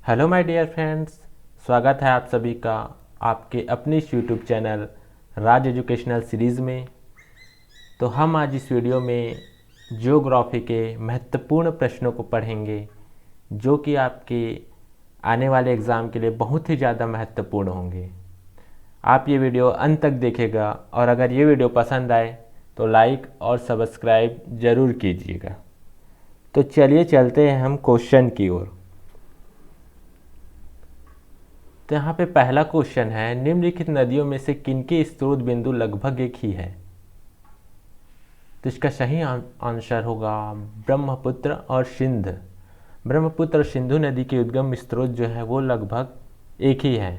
Hello my dear friends, स्वागत है आप सभी का आपके अपने इस यूट्यूब चैनल राज एजुकेशनल सीरीज़ में। तो हम आज इस वीडियो में ज्योग्राफी के महत्वपूर्ण प्रश्नों को पढ़ेंगे जो कि आपके आने वाले एग्ज़ाम के लिए बहुत ही ज़्यादा महत्वपूर्ण होंगे। आप ये वीडियो अंत तक देखिएगा और अगर ये वीडियो पसंद आए तो लाइक और सब्सक्राइब ज़रूर कीजिएगा। तो चलिए चलते हैं हम क्वेश्चन की ओर। तो यहाँ पे पहला क्वेश्चन है, निम्नलिखित नदियों में से किनके स्रोत बिंदु लगभग एक ही है। तो इसका सही आंसर होगा ब्रह्मपुत्र और सिंध। ब्रह्मपुत्र और सिंधु नदी के उद्गम स्रोत जो है वो लगभग एक ही है।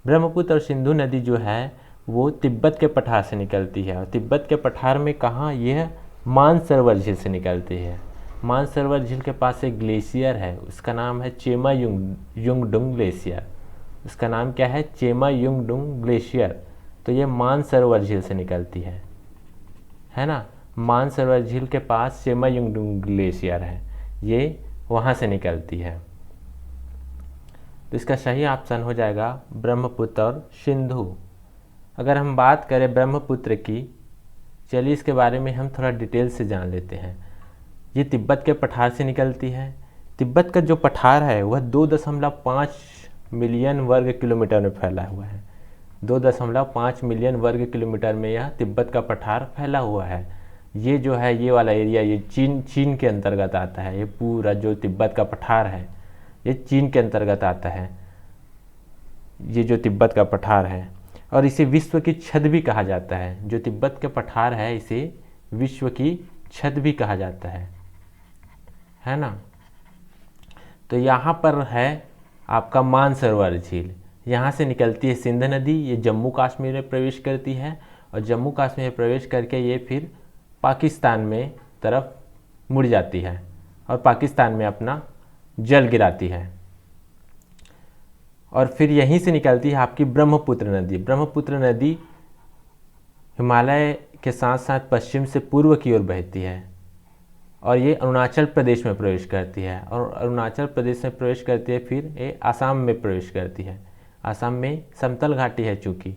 ब्रह्मपुत्र और सिंधु नदी जो है वो तिब्बत के पठार से निकलती है और तिब्बत के पठार में कहाँ, यह मानसरोवर झील से निकलती है। मानसरोवर झील के पास एक ग्लेशियर है, उसका नाम है चेमा युंगडुंग ग्लेशियर। उसका नाम क्या है? चेमा युंगडुंग ग्लेशियर। तो ये मानसरोवर झील से निकलती है ना। मानसरोवर झील के पास चेमा युंगडुंग ग्लेशियर है, ये वहाँ से निकलती है। तो इसका सही ऑप्शन हो जाएगा ब्रह्मपुत्र और सिंधु। अगर हम बात करें ब्रह्मपुत्र की, चलिए इसके बारे में हम थोड़ा डिटेल से जान लेते हैं। ये तिब्बत के पठार से निकलती है। तिब्बत का जो पठार है वह 2.5 मिलियन वर्ग किलोमीटर में फैला हुआ है। 2.5 मिलियन वर्ग किलोमीटर में यह तिब्बत का पठार फैला हुआ है। ये जो है ये वाला एरिया ये चीन के अंतर्गत आता है। ये पूरा जो तिब्बत का पठार है ये चीन के अंतर्गत आता है, ये जो तिब्बत का पठार है। और इसे विश्व की छत भी कहा जाता है। जो तिब्बत के पठार है इसे विश्व की छत भी कहा जाता है ना। तो यहाँ पर है आपका मानसरोवर झील, यहाँ से निकलती है सिंध नदी। ये जम्मू कश्मीर में प्रवेश करती है और जम्मू कश्मीर में प्रवेश करके ये फिर पाकिस्तान में तरफ मुड़ जाती है और पाकिस्तान में अपना जल गिराती है। और फिर यहीं से निकलती है आपकी ब्रह्मपुत्र नदी। ब्रह्मपुत्र नदी हिमालय के साथ साथ पश्चिम से पूर्व की ओर बहती है और ये अरुणाचल प्रदेश में प्रवेश करती है। और अरुणाचल प्रदेश में प्रवेश करती है फिर ये आसाम में प्रवेश करती है। आसाम में समतल घाटी है चूँकि,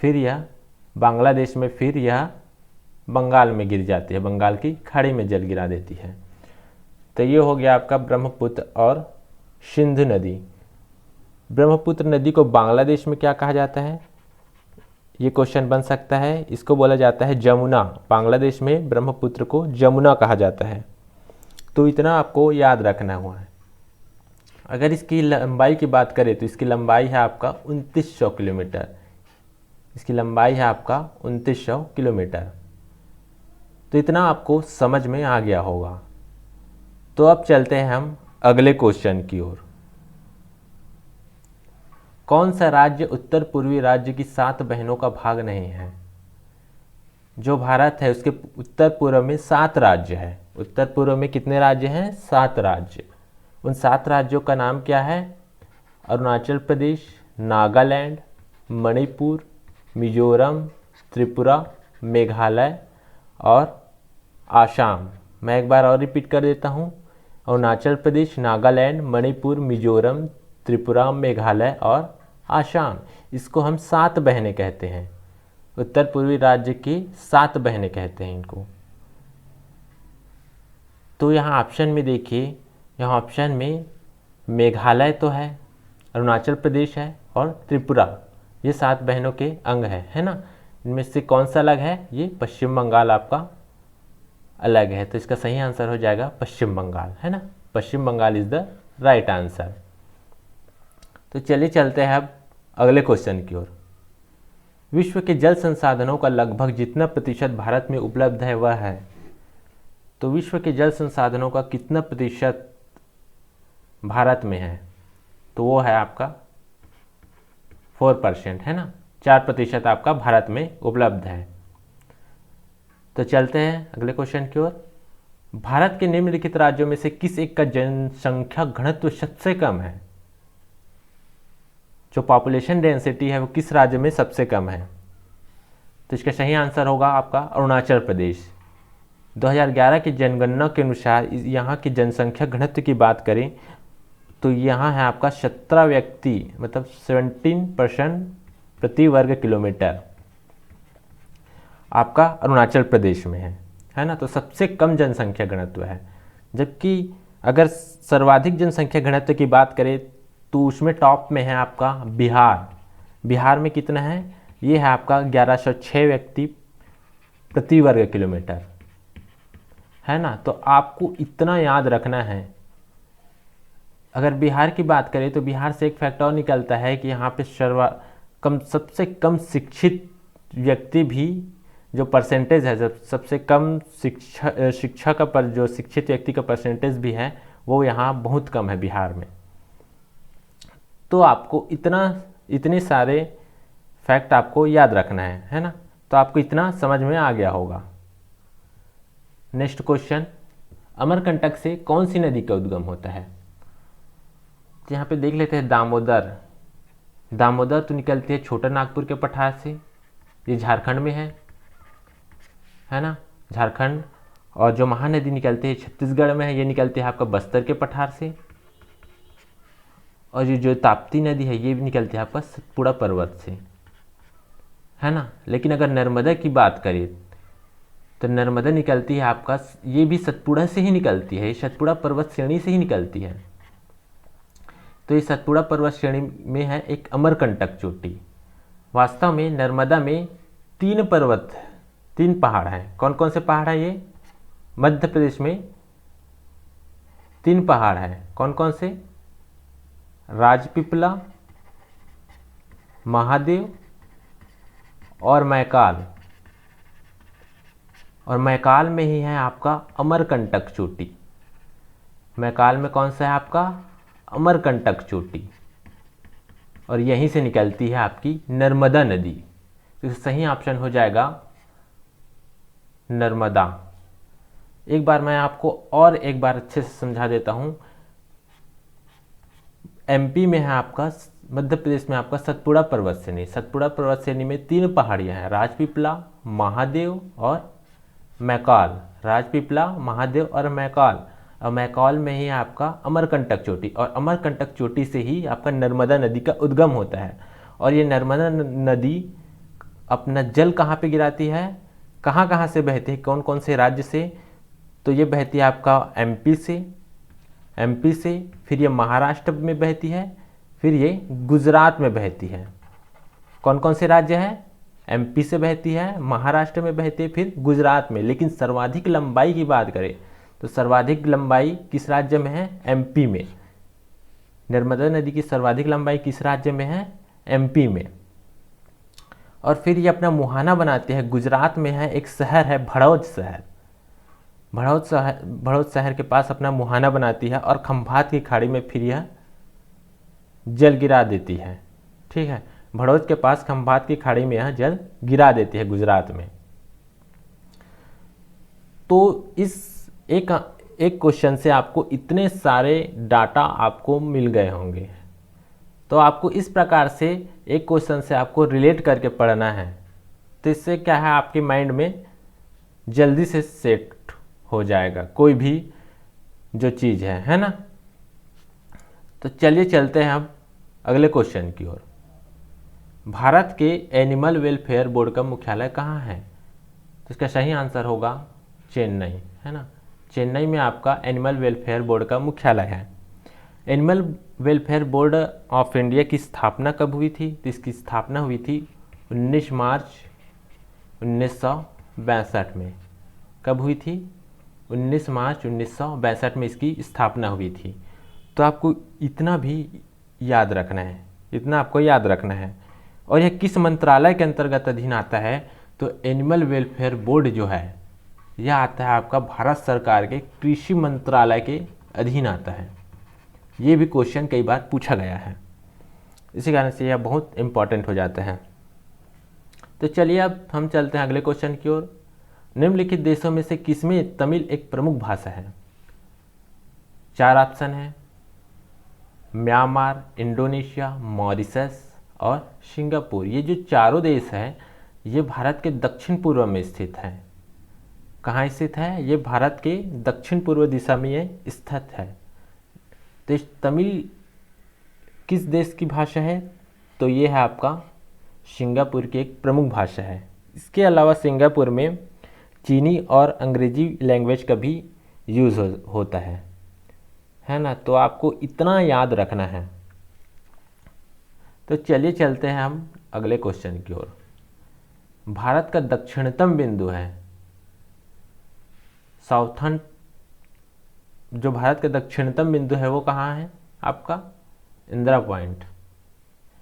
फिर यह बांग्लादेश में, फिर यह बंगाल में गिर जाती है, बंगाल की खाड़ी में जल गिरा देती है। तो ये हो गया आपका ब्रह्मपुत्र और सिंधु नदी। ब्रह्मपुत्र नदी को बांग्लादेश में क्या कहा जाता है, ये क्वेश्चन बन सकता है। इसको बोला जाता है जमुना। बांग्लादेश में ब्रह्मपुत्र को जमुना कहा जाता है। तो इतना आपको याद रखना हुआ है। अगर इसकी लंबाई की बात करें तो इसकी लंबाई है आपका 2900 किलोमीटर। इसकी लंबाई है आपका 2900 किलोमीटर। तो इतना आपको समझ में आ गया होगा। तो अब चलते हैं हम अगले क्वेश्चन की ओर। कौन सा राज्य उत्तर पूर्वी राज्य की 7 बहनों का भाग नहीं है? जो भारत है उसके उत्तर पूर्व में 7 राज्य है। उत्तर पूर्व में कितने राज्य हैं? 7 राज्य। उन 7 राज्यों का नाम क्या है? अरुणाचल प्रदेश, नागालैंड, मणिपुर, मिजोरम, त्रिपुरा, मेघालय और आसाम। मैं एक बार और रिपीट कर देता हूँ। अरुणाचल प्रदेश, नागालैंड, मणिपुर, मिजोरम, त्रिपुरा, मेघालय और आसाम। इसको हम 7 बहनें कहते हैं। उत्तर पूर्वी राज्य की 7 बहनें कहते हैं इनको। तो यहाँ ऑप्शन में देखिए, यहाँ ऑप्शन में मेघालय तो है, अरुणाचल प्रदेश है और त्रिपुरा, ये 7 बहनों के अंग है ना। इनमें से कौन सा अलग है? ये पश्चिम बंगाल आपका अलग है। तो इसका सही आंसर हो जाएगा पश्चिम बंगाल, है ना। Paschim Bengal is the right answer. तो चलिए चलते हैं अब अगले क्वेश्चन की ओर। विश्व के जल संसाधनों का लगभग जितना प्रतिशत भारत में उपलब्ध है वह है। तो विश्व के जल संसाधनों का कितना प्रतिशत भारत में है? तो वो है आपका 4%, है ना। 4% आपका भारत में उपलब्ध है। तो चलते हैं अगले क्वेश्चन की ओर। भारत के निम्नलिखित राज्यों में से किस एक का जनसंख्या घनत्व सबसे कम है? जो पॉपुलेशन डेंसिटी है वो किस राज्य में सबसे कम है? तो इसका सही आंसर होगा आपका अरुणाचल प्रदेश। 2011 की जनगणना के अनुसार यहाँ की जनसंख्या घनत्व की बात करें तो यहाँ है आपका 17 व्यक्ति, मतलब 17% प्रति वर्ग किलोमीटर आपका अरुणाचल प्रदेश में है ना। तो सबसे कम जनसंख्या घनत्व है। जबकि अगर सर्वाधिक जनसंख्या घनत्व की बात करें तो उसमें टॉप में है आपका बिहार। बिहार में कितना है, ये है आपका 1106 व्यक्ति प्रति वर्ग किलोमीटर, है ना। तो आपको इतना याद रखना है। अगर बिहार की बात करें तो बिहार से एक फैक्ट और निकलता है कि यहाँ पे सबसे कम शिक्षित व्यक्ति भी जो परसेंटेज है, जब सबसे कम शिक्षा का पर जो शिक्षित व्यक्ति का परसेंटेज भी है वो यहाँ बहुत कम है बिहार में। तो आपको इतने सारे फैक्ट आपको याद रखना है ना। तो आपको इतना समझ में आ गया होगा। नेक्स्ट क्वेश्चन, अमरकंटक से कौन सी नदी का उद्गम होता है। तो यहाँ पे देख लेते हैं दामोदर। दामोदर तो निकलती है छोटा नागपुर के पठार से, ये झारखंड में है ना, झारखंड। और जो महानदी निकलती है छत्तीसगढ़ में है, ये निकलती है आपका बस्तर के पठार से। और ये जो ताप्ती नदी है ये भी निकलती है आपका सतपुड़ा पर्वत से, है ना। लेकिन अगर नर्मदा की बात करें तो नर्मदा निकलती है आपका, ये भी सतपुड़ा से ही निकलती है, ये सतपुड़ा पर्वत श्रेणी से ही निकलती है। तो ये सतपुड़ा पर्वत श्रेणी में है एक अमरकंटक चोटी। वास्तव में नर्मदा में 3 पहाड़ हैं। कौन कौन से पहाड़ हैं ये, मध्य प्रदेश में 3 पहाड़ हैं। कौन कौन से, राजपीपला, महादेव और मैकाल। और मैकाल में ही है आपका अमरकंटक चोटी। मैकाल में कौन सा है आपका, अमरकंटक चोटी। और यहीं से निकलती है आपकी नर्मदा नदी। तो सही ऑप्शन हो जाएगा नर्मदा। एक बार मैं आपको और एक बार अच्छे से समझा देता हूँ। एमपी में है आपका, मध्य प्रदेश में आपका सतपुड़ा पर्वत श्रेणी। सतपुड़ा पर्वत श्रेणी में 3 पहाड़ियाँ हैं, राजपीपला, महादेव और मैकाल। राजपीपला, महादेव और मैकाल। और मैकाल में ही आपका अमरकंटक चोटी, और अमरकंटक चोटी से ही आपका नर्मदा नदी का उद्गम होता है। और ये नर्मदा नदी अपना जल कहाँ पे गिराती है, कहाँ कहाँ से बहती है, कौन कौन से राज्य से। तो ये बहती है आपका एमपी से, फिर ये महाराष्ट्र में बहती है, फिर ये गुजरात में बहती है। कौन कौन से राज्य हैं, एमपी से बहती है, महाराष्ट्र में बहती है, फिर गुजरात में। लेकिन सर्वाधिक लंबाई की बात करें तो सर्वाधिक लंबाई किस राज्य में है, एमपी में। नर्मदा नदी की सर्वाधिक लंबाई किस राज्य में है, एमपी में। और फिर ये अपना मुहाना बनाते हैं, गुजरात में है एक शहर है भड़ौत शहर। भड़ौत शहर के पास अपना मुहाना बनाती है और खंभात की खाड़ी में फिर यह जल गिरा देती है। ठीक है, भड़ौत के पास खंभात की खाड़ी में यह जल गिरा देती है गुजरात में। तो इस एक क्वेश्चन से आपको इतने सारे डाटा आपको मिल गए होंगे। तो आपको इस प्रकार से एक क्वेश्चन से आपको रिलेट करके पढ़ना है। तो इससे क्या है, आपके माइंड में जल्दी से सेट हो जाएगा कोई भी जो चीज़ है ना। तो चलिए चलते हैं अब अगले क्वेश्चन की ओर। भारत के एनिमल वेलफेयर बोर्ड का मुख्यालय कहाँ है। तो इसका सही आंसर होगा चेन्नई, है ना। चेन्नई में आपका एनिमल वेलफेयर बोर्ड का मुख्यालय है। Animal welfare board of India की स्थापना कब हुई थी। तो इसकी स्थापना हुई थी 19 मार्च 1962 में। कब हुई थी, 19 मार्च 1962 में इसकी स्थापना हुई थी। तो आपको इतना भी याद रखना है, इतना आपको याद रखना है। और यह किस मंत्रालय के अंतर्गत अधीन आता है। तो एनिमल वेलफेयर बोर्ड जो है यह आता है आपका भारत सरकार के कृषि मंत्रालय के अधीन आता है। ये भी क्वेश्चन कई बार पूछा गया है, इसी कारण से यह बहुत इम्पॉर्टेंट हो जाता है। तो चलिए अब हम चलते हैं अगले क्वेश्चन की ओर। निम्नलिखित देशों में से किसमें तमिल एक प्रमुख भाषा है। 4 ऑप्शन है, म्यांमार, इंडोनेशिया, मॉरिशस और सिंगापुर। ये जो चारों देश हैं ये भारत के दक्षिण पूर्व में स्थित है। कहाँ स्थित है, ये भारत के दक्षिण पूर्व दिशा में ये स्थित है। तो इस तमिल किस देश की भाषा है? तो ये है आपका सिंगापुर की एक प्रमुख भाषा है। इसके अलावा सिंगापुर में चीनी और अंग्रेजी लैंग्वेज का भी यूज़ होता है ना। तो आपको इतना याद रखना है। तो चलिए चलते हैं हम अगले क्वेश्चन की ओर। भारत का दक्षिणतम बिंदु है साउथर्न, जो भारत का दक्षिणतम बिंदु है वो कहाँ है? आपका इंदिरा पॉइंट।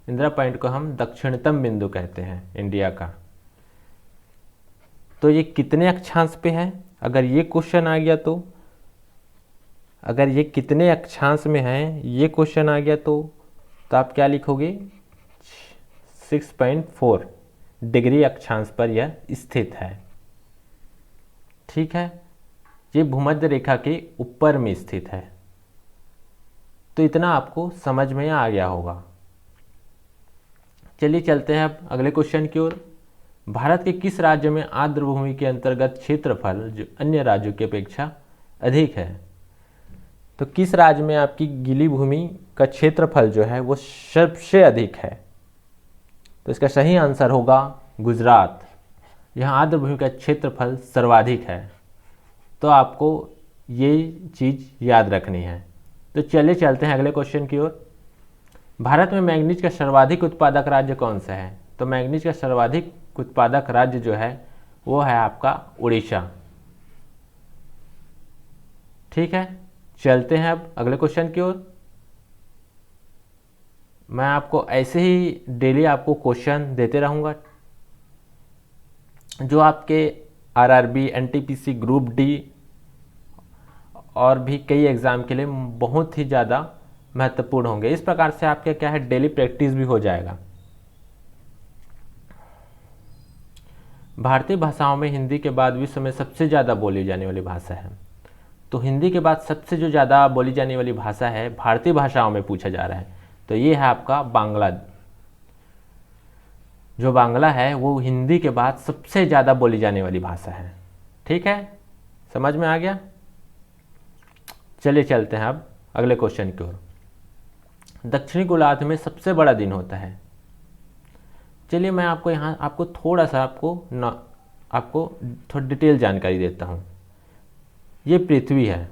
इंदिरा पॉइंट को हम दक्षिणतम बिंदु कहते हैं इंडिया का। तो ये कितने अक्षांश पे है? अगर ये क्वेश्चन आ गया तो, अगर ये कितने अक्षांश में है ये क्वेश्चन आ गया तो आप क्या लिखोगे? 6.4 डिग्री अक्षांश पर यह स्थित है। ठीक है, ये भूमध्य रेखा के ऊपर में स्थित है। तो इतना आपको समझ में आ गया होगा। चलिए चलते हैं अब अगले क्वेश्चन की ओर। भारत के किस राज्य में आर्द्र भूमि के अंतर्गत क्षेत्रफल जो अन्य राज्यों की अपेक्षा अधिक है? तो किस राज्य में आपकी गीली भूमि का क्षेत्रफल जो है वो सबसे अधिक है? तो इसका सही आंसर होगा गुजरात। यहाँ आर्द्र भूमि का क्षेत्रफल सर्वाधिक है। तो आपको ये चीज़ याद रखनी है। तो चलिए चलते हैं अगले क्वेश्चन की ओर। भारत में मैंगनीज का सर्वाधिक उत्पादक राज्य कौन सा है? तो मैंगनीज का सर्वाधिक उत्पादक राज्य जो है वो है आपका उड़ीसा। ठीक है, चलते हैं अब अगले क्वेश्चन की ओर। मैं आपको ऐसे ही डेली आपको क्वेश्चन देते रहूँगा जो आपके आरआरबी, एनटीपीसी, ग्रुप डी और भी कई एग्ज़ाम के लिए बहुत ही ज़्यादा महत्वपूर्ण होंगे। इस प्रकार से आपके क्या है डेली प्रैक्टिस भी हो जाएगा। भारतीय भाषाओं में हिंदी के बाद विश्व में सबसे ज़्यादा बोली जाने वाली भाषा है। तो हिंदी के बाद सबसे जो ज़्यादा बोली जाने वाली भाषा है भारतीय भाषाओं में पूछा जा रहा है, तो ये है आपका बांग्ला। जो बांग्ला है वो हिंदी के बाद सबसे ज़्यादा बोली जाने वाली भाषा है। ठीक है, समझ में आ गया? चलिए चलते हैं अब अगले क्वेश्चन की ओर। दक्षिणी गोलार्ध में सबसे बड़ा दिन होता है। चलिए मैं आपको यहाँ आपको थोड़ा सा आपको थोड़ी डिटेल जानकारी देता हूँ। ये पृथ्वी है।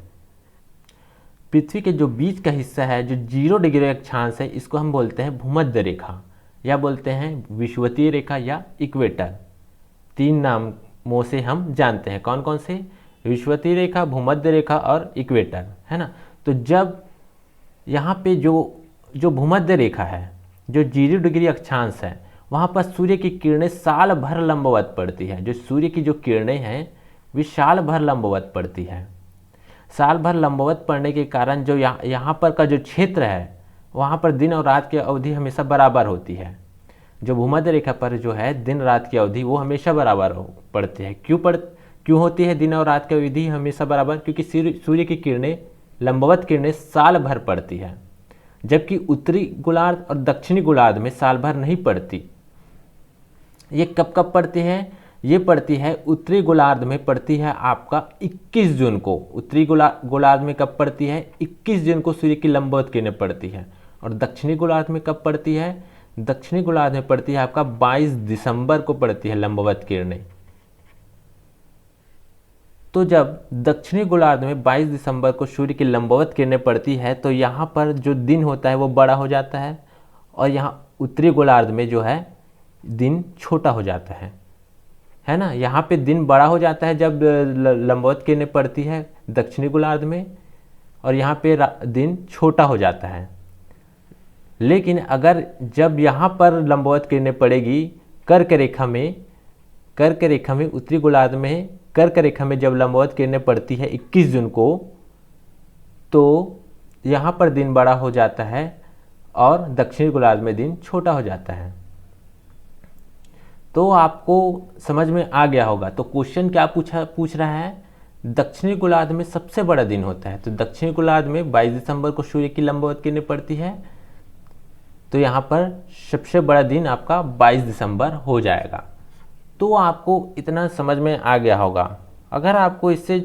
पृथ्वी के जो बीच का हिस्सा है जो 0 डिग्री अक्षांश है, इसको हम बोलते हैं भूमध्य रेखा, या बोलते हैं विषुवतीय रेखा या इक्वेटर। 3 नामों से हम जानते हैं। कौन कौन से? विषुवतीय रेखा, भूमध्य रेखा और इक्वेटर, है ना। तो जब यहाँ पे जो भूमध्य रेखा है, जो 0 डिग्री अक्षांश है, वहाँ पर सूर्य की किरणें साल भर लंबवत पड़ती है। जो सूर्य की जो किरणें हैं वे साल भर लंबवत पड़ती है। साल भर लंबवत पड़ने के कारण जो यहाँ पर का जो क्षेत्र है वहाँ पर दिन और रात की अवधि हमेशा बराबर होती है। जो भूमध्य रेखा पर जो है दिन रात की अवधि वो हमेशा बराबर पड़ती है। क्यों होती है दिन और रात की अवधि हमेशा बराबर? क्योंकि सूर्य की किरणें, लंबवत किरणें साल भर पड़ती है, जबकि उत्तरी गोलार्ध और दक्षिणी गोलार्ध में साल भर नहीं पड़ती। ये कब कब पड़ती है? ये पड़ती है उत्तरी गोलार्ध में पड़ती है आपका 21 जून को। उत्तरी गोलार्ध में कब पड़ती है? 21 जून को सूर्य की लंबवत किरणें पड़ती है। और दक्षिणी गोलार्ध में कब पड़ती है? दक्षिणी गोलार्ध में पड़ती है आपका 22 दिसंबर को पड़ती है लंबवत किरणें। तो जब दक्षिणी गोलार्ध में 22 दिसंबर को सूर्य की लंबवत किरणें पड़ती है तो यहाँ पर जो दिन होता है वो बड़ा हो जाता है, और यहाँ उत्तरी गोलार्ध में जो है दिन छोटा हो जाता है ना। यहाँ पे दिन बड़ा हो जाता है जब लंबवत किरणें पड़ती है दक्षिणी गोलार्ध में, और यहाँ पे दिन छोटा हो जाता है। लेकिन अगर जब यहाँ पर लंबवत किरणें पड़ेगी कर्क रेखा में उत्तरी गोलार्ध में कर्क रेखा में जब लंबवत किरणें पड़ती है 21 जून को, तो यहाँ पर दिन बड़ा हो जाता है और दक्षिणी गोलार्ध में दिन छोटा हो जाता है। तो आपको समझ में आ गया होगा। तो क्वेश्चन क्या पूछ रहा है? दक्षिणी गोलार्ध में सबसे बड़ा दिन होता है। तो दक्षिणी गोलार्ध में 22 दिसंबर को सूर्य की लंबवत किरणें पड़ती है, तो यहाँ पर सबसे बड़ा दिन आपका 22 दिसंबर हो जाएगा। तो आपको इतना समझ में आ गया होगा। अगर आपको इससे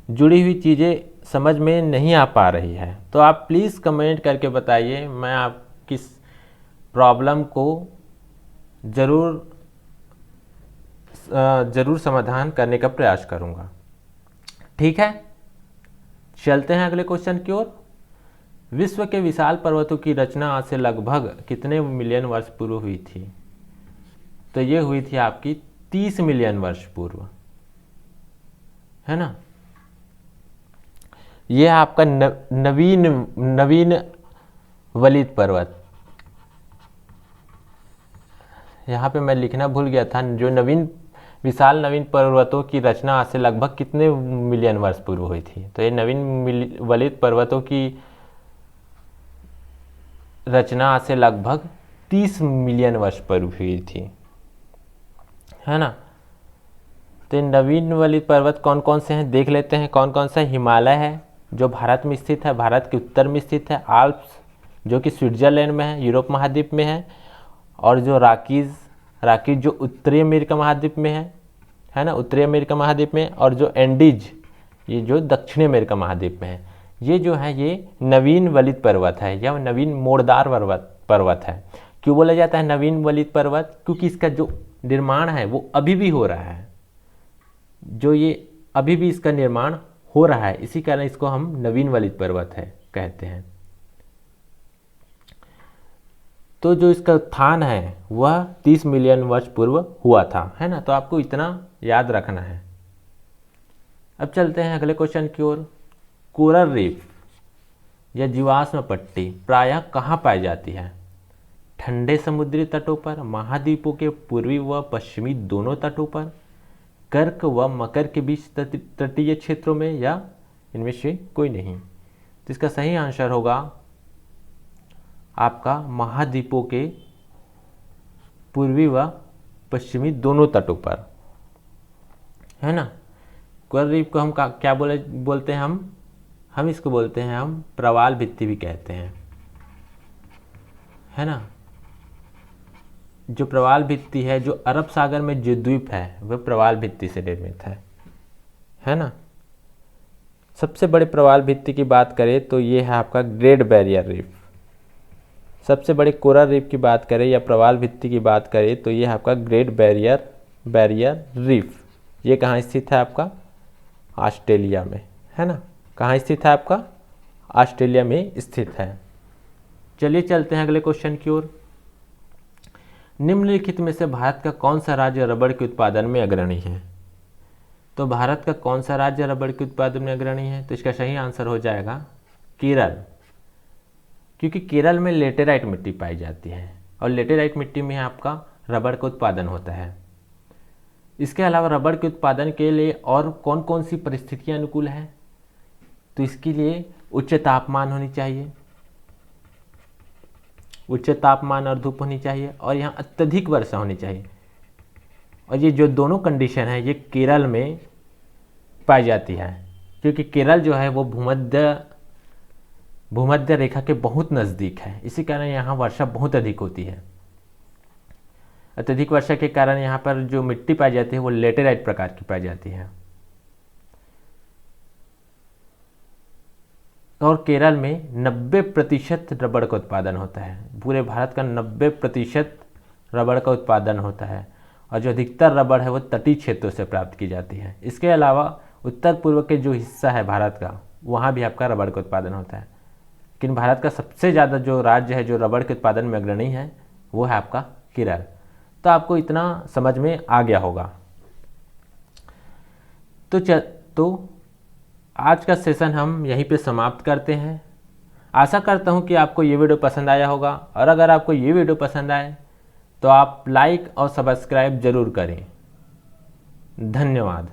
जुड़ी हुई चीज़ें समझ में नहीं आ पा रही है तो आप प्लीज़ कमेंट करके बताइए, मैं आपकी इस प्रॉब्लम को ज़रूर समाधान करने का प्रयास करूँगा। ठीक है, चलते हैं अगले क्वेश्चन की ओर। विश्व के विशाल पर्वतों की रचना आज से लगभग कितने मिलियन वर्ष पूर्व हुई थी? तो ये हुई थी आपकी 30 मिलियन वर्ष पूर्व, है ना। ये आपका नवीन वलित पर्वत, यहाँ पे मैं लिखना भूल गया था, जो विशाल नवीन पर्वतों की रचना आज से लगभग कितने मिलियन वर्ष पूर्व हुई थी? तो ये नवीन वलित पर्वतों की रचना आज से लगभग 30 मिलियन वर्ष पूर्व हुई थी, है ना। तो नवीन वलित पर्वत कौन कौन से हैं देख लेते हैं। कौन कौन सा? हिमालय है जो भारत में स्थित है, भारत के उत्तर में स्थित है। आल्प्स जो कि स्विट्जरलैंड में है, यूरोप महाद्वीप में है। और जो राकीज जो उत्तरी अमेरिका महाद्वीप में है ना, उत्तरी अमेरिका महाद्वीप में। और जो एंडीज ये जो दक्षिणी अमेरिका महाद्वीप में है। ये जो है ये नवीन वलित पर्वत है या नवीन मोड़दार पर्वत है। क्यों बोला जाता है नवीन वलित पर्वत? क्योंकि इसका जो निर्माण है वो अभी भी हो रहा है, जो ये अभी भी इसका निर्माण हो रहा है, इसी कारण इसको हम नवीन वलित पर्वत है कहते हैं। तो जो इसका उत्थान है वह 30 मिलियन वर्ष पूर्व हुआ था, है ना। तो आपको इतना याद रखना है। अब चलते हैं अगले क्वेश्चन की ओर। कोरल रीफ या जीवाश्म पट्टी प्रायः कहाँ पाई जाती है? ठंडे समुद्री तटों पर, महाद्वीपों के पूर्वी व पश्चिमी दोनों तटों पर, कर्क व मकर के बीच तटीय क्षेत्रों में, या इनमें से कोई नहीं। तो इसका सही आंसर होगा आपका महाद्वीपों के पूर्वी व पश्चिमी दोनों तटों पर, है ना। कोरल रीफ को हम क्या बोलते हैं? हम इसको बोलते हैं हम प्रवाल भित्ति भी कहते हैं, है ना। जो प्रवाल भित्ति है, जो अरब सागर में जो द्वीप है वह प्रवाल भित्ति से निर्मित है ना। सबसे बड़े प्रवाल भित्ति की बात करें तो ये है आपका ग्रेट बैरियर रीफ। सबसे बड़े कोरल रीफ की बात करें या प्रवाल भित्ति की बात करें तो ये है आपका ग्रेट बैरियर रीफ। ये कहाँ स्थित है? आपका ऑस्ट्रेलिया में, है ना। कहाँ स्थित है? आपका ऑस्ट्रेलिया में स्थित है। चलिए चलते हैं अगले क्वेश्चन की ओर। निम्नलिखित में से भारत का कौन सा राज्य रबड़ के उत्पादन में अग्रणी है? तो भारत का कौन सा राज्य रबड़ के उत्पादन में अग्रणी है? तो इसका सही आंसर हो जाएगा केरल, क्योंकि केरल में लेटेराइट मिट्टी पाई जाती है और लेटेराइट मिट्टी में आपका रबड़ का उत्पादन होता है। इसके अलावा रबड़ के उत्पादन के लिए और कौन कौन सी परिस्थितियाँ अनुकूल हैं? तो इसके लिए उच्च तापमान होनी चाहिए, उच्च तापमान और धूप होनी चाहिए, और यहाँ अत्यधिक वर्षा होनी चाहिए। और ये जो दोनों कंडीशन है ये केरल में पाई जाती है, क्योंकि केरल जो है वो भूमध्य रेखा के बहुत नज़दीक है, इसी कारण यहाँ वर्षा बहुत अधिक होती है। अत्यधिक वर्षा के कारण यहाँ पर जो मिट्टी पाई जाती है वो लेटेराइट प्रकार की पाई जाती है। और केरल में 90% रबड़ का उत्पादन होता है। पूरे भारत का 90% रबड़ का उत्पादन होता है, और जो अधिकतर रबड़ है वो तटीय क्षेत्रों से प्राप्त की जाती है। इसके अलावा उत्तर पूर्व के जो हिस्सा है भारत का, वहाँ भी आपका रबड़ का उत्पादन होता है। लेकिन भारत का सबसे ज़्यादा जो राज्य है जो रबड़ के उत्पादन में अग्रणी है वो है आपका केरल। तो आपको इतना समझ में आ गया होगा। तो आज का सेशन हम यहीं पे समाप्त करते हैं। आशा करता हूँ कि आपको ये वीडियो पसंद आया होगा, और अगर आपको ये वीडियो पसंद आए तो आप लाइक और सब्सक्राइब ज़रूर करें। धन्यवाद।